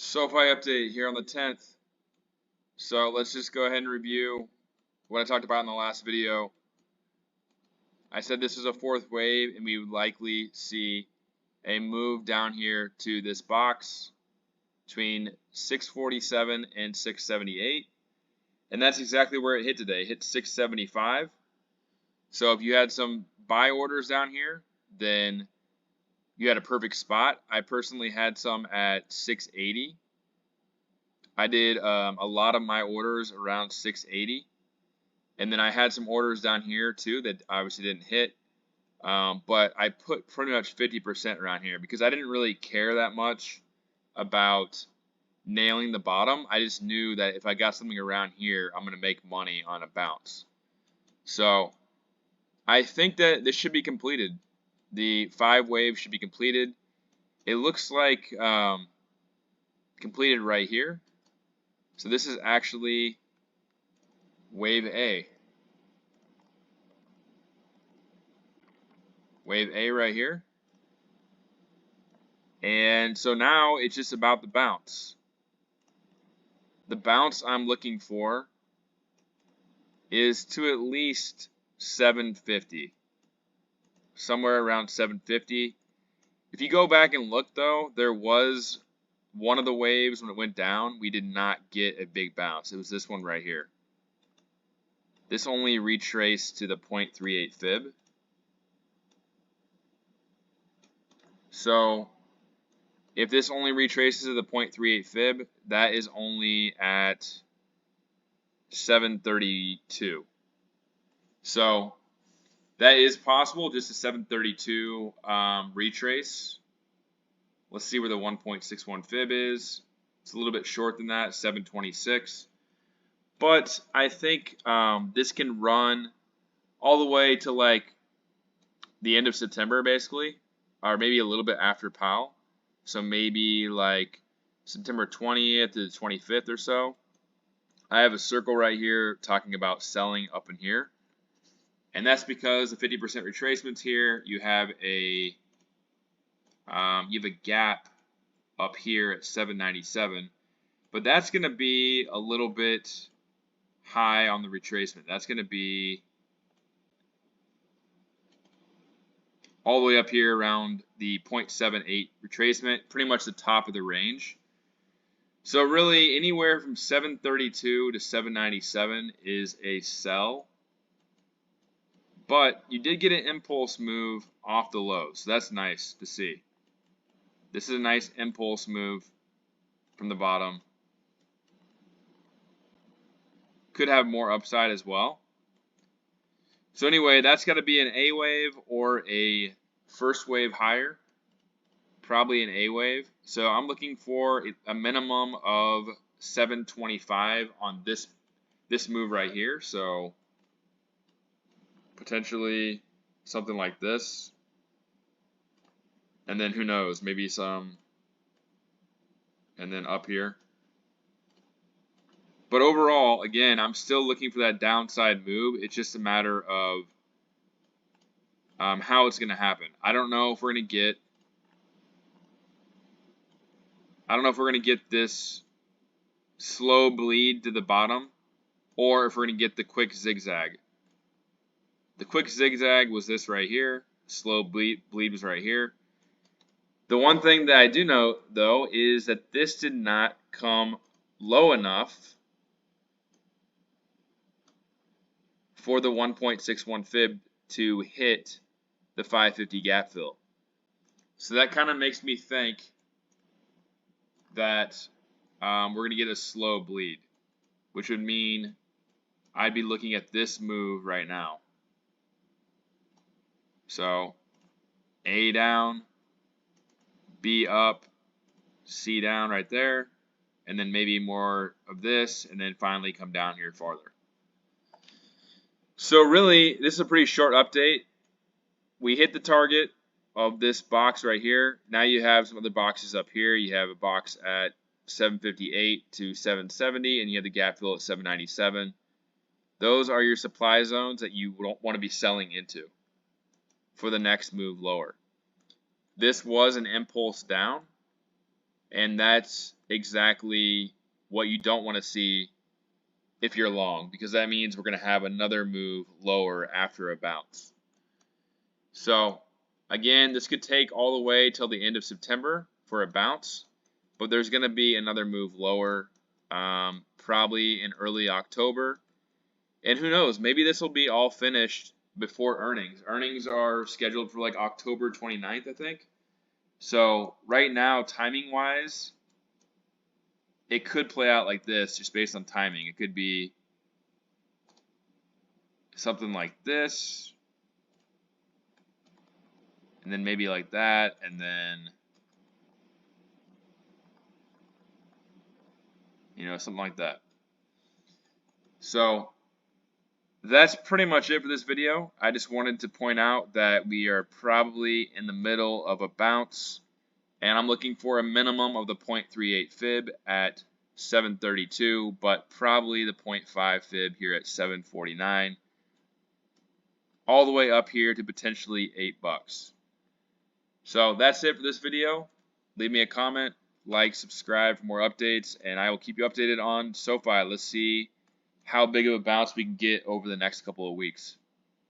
SOFI update here on the 10th. So let's just go ahead and review what I talked about in the last video. I said this is a fourth wave and we would likely see a move down here to this box between 647 and 678. And that's exactly where it hit today. It hit 675. So if you had some buy orders down here, then you had a perfect spot. I personally had some at 680. I did a lot of my orders around 680, and then I had some orders down here too that obviously didn't hit, but I put pretty much 50% around here because I didn't really care that much about nailing the bottom. I just knew that if I got something around here, I'm going to make money on a bounce. So I think that this should be completed. The 5 waves should be completed. It looks like completed right here. So this is actually wave A. Wave A right here. And so now it's just about the bounce. The bounce I'm looking for is to at least 750. Somewhere around 750. If you go back and look though, there was one of the waves when it went down, we did not get a big bounce. It was this one right here. This only retraced to the 0.38 fib. So if this only retraces to the 0.38 fib, that is only at 732. So that is possible, just a 732 retrace. Let's see where the 1.61 fib is. It's a little bit short than that, 726. But I think this can run all the way to like the end of September, basically, or maybe a little bit after POW. So maybe like September 20th to the 25th or so. I have a circle right here talking about selling up in here. And that's because the 50% retracements here, you have a gap up here at 797, but that's going to be a little bit high on the retracement. That's going to be all the way up here around the 0.78 retracement, pretty much the top of the range. So really anywhere from 732 to 797 is a sell. But you did get an impulse move off the low, so that's nice to see. This is a nice impulse move from the bottom. Could have more upside as well. So anyway, that's got to be an A wave or a first wave higher. Probably an A wave. So I'm looking for a minimum of 725 on this move right here. So potentially something like this. And then who knows, maybe some, and then up here. But overall, again, I'm still looking for that downside move. It's just a matter of how it's going to happen. I don't know if we're going to get this slow bleed to the bottom, or if we're going to get the quick zigzag. The quick zigzag was this right here. Slow bleed was right here. The one thing that I do note, though, is that this did not come low enough for the 1.61 fib to hit the 550 gap fill. So that kind of makes me think that we're going to get a slow bleed, which would mean I'd be looking at this move right now. So A down, B up, C down right there, and then maybe more of this, and then finally come down here farther. So really, this is a pretty short update. We hit the target of this box right here. Now you have some other boxes up here. You have a box at 758 to 770, and you have the gap fill at 797. Those are your supply zones that you don't want to be selling into for the next move lower. This was an impulse down, And that's exactly what you don't want to see if you're long, because that means we're going to have another move lower after a bounce. So again, this could take all the way till the end of September for a bounce, but there's going to be another move lower, probably in early October. And who knows, maybe this will be all finished before earnings. Earnings are scheduled for like October 29th, I think. So right now, timing wise, it could play out like this just based on timing. It could be something like this, and then maybe like that, and then, you know, something like that. So that's pretty much it for this video. I just wanted to point out that we are probably in the middle of a bounce, and I'm looking for a minimum of the 0.38 fib at 732, but probably the 0.5 fib here at 749, all the way up here to potentially $8. So that's it for this video. Leave me a comment, like, subscribe for more updates, and I will keep you updated on SOFI. Let's see how big of a bounce we can get over the next couple of weeks.